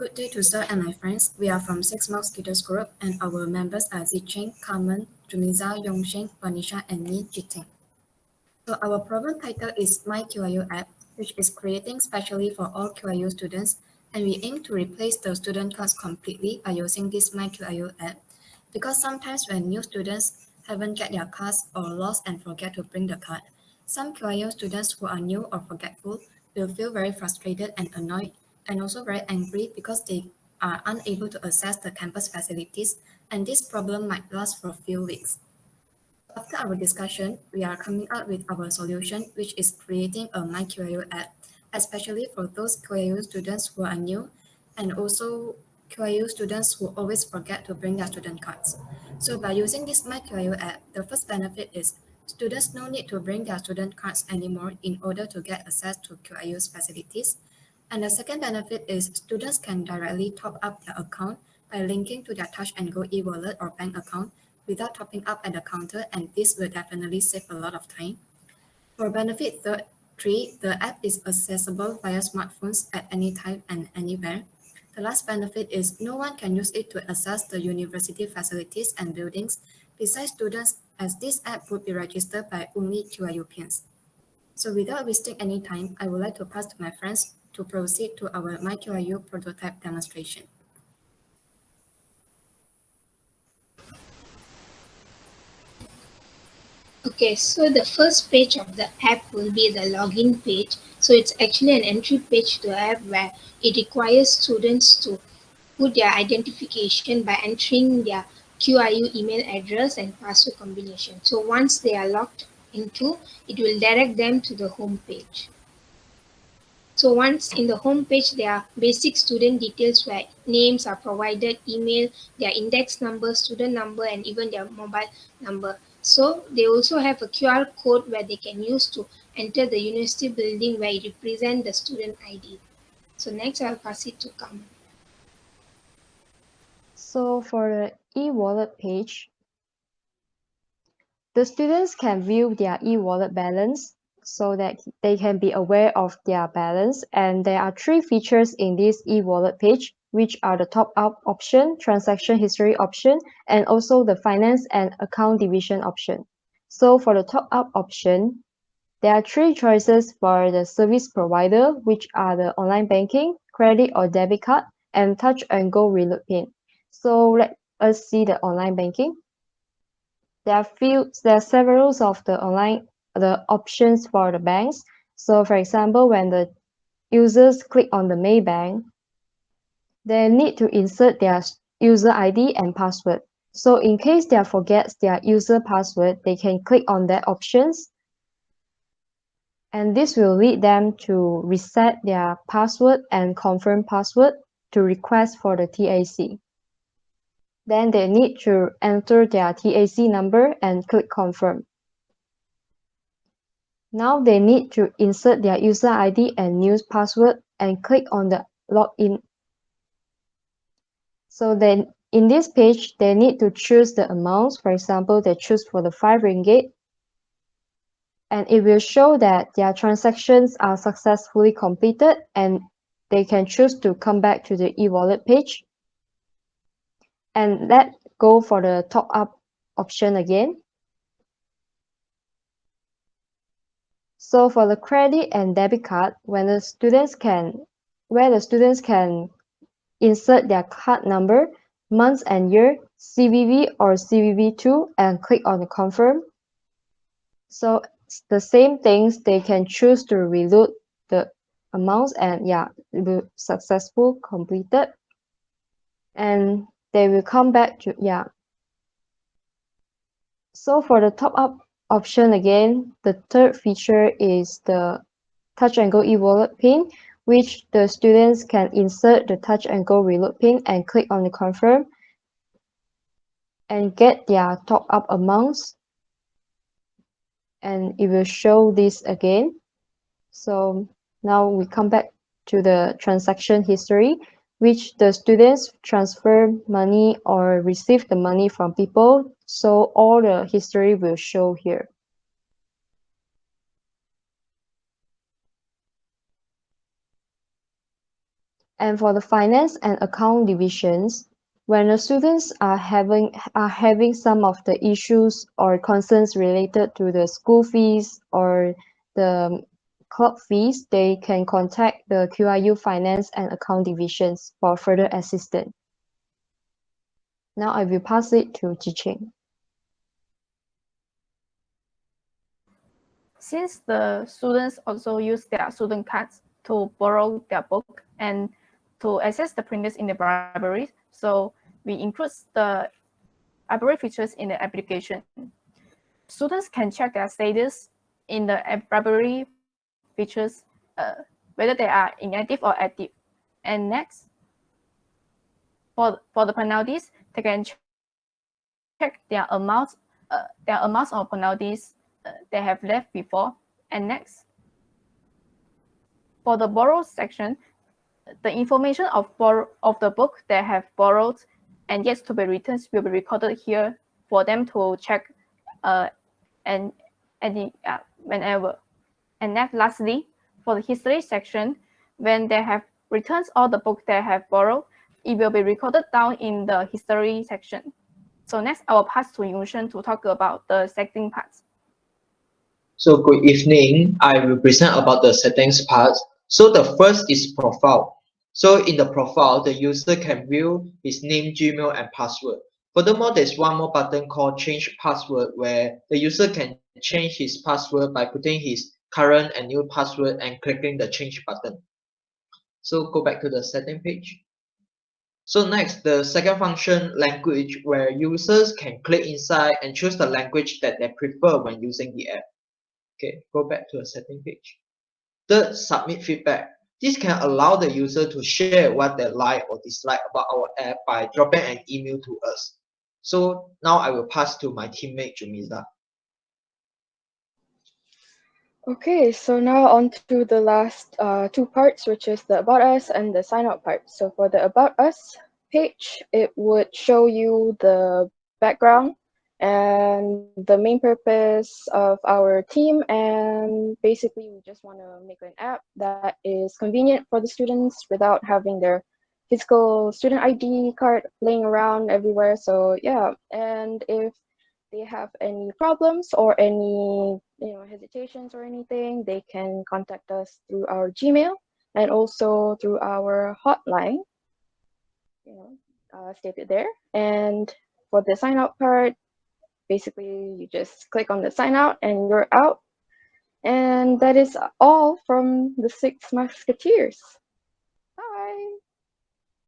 Good day to Sir and my friends. We are from Six Mouseketeers group and our members are Zicheng, Carmen, Jumiza, Yongsheng, Vanisha and me, Jiteng. So our problem title is MyQIU App, which is creating specially for all QIU students, and we aim to replace the student cards completely by using this MyQIU App, because sometimes when new students haven't get their cards or lost and forget to bring the card, some QIU students who are new or forgetful will feel very frustrated and annoyed and also very angry because they are unable to access the campus facilities, and this problem might last for a few weeks. After our discussion, we are coming up with our solution, which is creating a MyQIU app, especially for those QIU students who are new and also QIU students who always forget to bring their student cards. So by using this MyQIU app, the first benefit is students no need to bring their student cards anymore in order to get access to QIU's facilities. And the second benefit is students can directly top up their account by linking to their Touch and Go e-wallet or bank account without topping up at the counter, and this will definitely save a lot of time. For benefit 3, the app is accessible via smartphones at any time and anywhere. The last benefit is no one can use it to access the university facilities and buildings besides students, as this app would be registered by only QIUpians. So without wasting any time, I would like to pass to my friends to proceed to our MyQIU prototype demonstration. Okay, so the first page of the app will be the login page. So it's actually an entry page to the app where it requires students to put their identification by entering their QIU email address and password combination. So once they are logged into, it will direct them to the home page. So once in the home page, there are basic student details where names are provided, email, their index number, student number, and even their mobile number. So they also have a QR code where they can use to enter the university building where it represents the student ID. So next I'll pass it to Kam. So for the e-wallet page, the students can view their e-wallet balance so that they can be aware of their balance. And there are 3 features in this e-wallet page, which are the top-up option, transaction history option, and also the finance and account division option. So for the top-up option, there are 3 choices for the service provider, which are the online banking, credit or debit card, and touch and go reload pin. So let us see the online banking. There are several of the options for the banks. So for example, when the users click on the Maybank, they need to insert their user ID and password. So in case they forget their user password, they can click on that options, and this will lead them to reset their password and confirm password to request for the TAC. Then they need to enter their TAC number and click confirm. Now they need to insert their user ID and new password and click on the login. So then in this page, they need to choose the amounts. For example, they choose for the 5 ringgit. And it will show that their transactions are successfully completed, and they can choose to come back to the e-wallet page. And let's go for the top up option again. So for the credit and debit card, where the students can insert their card number, month and year, CVV or CVV2, and click on the confirm. So the same things, they can choose to reload the amounts, and yeah, it will successful completed. And they will come back to, yeah. So for the top up option again, the third feature is the Touch and Go e-wallet pin, which the students can insert the Touch and Go reload pin and click on the confirm and get their top up amounts, and it will show this again. So now we come back to the transaction history, which the students transfer money or receive the money from people. So all the history will show here. And for the finance and account divisions, when the students are having some of the issues or concerns related to the school fees or the club fees, they can contact the QIU Finance and Account divisions for further assistance. Now I will pass it to Jiqing. Since the students also use their student cards to borrow their book and to access the printers in the library, so we include the library features in the application. Students can check their status in the library features, whether they are inactive or active. And next, for the penalties, they can check their amounts of penalties they have left before. And next, for the borrow section, the information of the book they have borrowed and yet to be returned will be recorded here for them to check whenever. And next, lastly, for the history section, when they have returned all the books they have borrowed, it will be recorded down in the history section. So next, I will pass to Yungshen to talk about the setting parts. So good evening. I will present about the settings part. So the first is profile. So in the profile, the user can view his name, Gmail, and password. Furthermore, there's one more button called change password where the user can change his password by putting his current and new password and clicking the change button. So go back to the setting page. So next, the second function, language, where users can click inside and choose the language that they prefer when using the app. Okay, go back to the setting page. Third, submit feedback. This can allow the user to share what they like or dislike about our app by dropping an email to us. So now I will pass to my teammate Jumiza. Okay, so now on to the last two parts, which is the About Us and the Sign Up part. So for the About Us page, it would show you the background and the main purpose of our team, and basically we just want to make an app that is convenient for the students without having their physical student ID card laying around everywhere. So yeah, and if they have any problems or any hesitations or anything, they can contact us through our Gmail and also through our hotline, stated there. And for the sign out part, basically you just click on the sign out and you're out. And that is all from the Six Musketeers.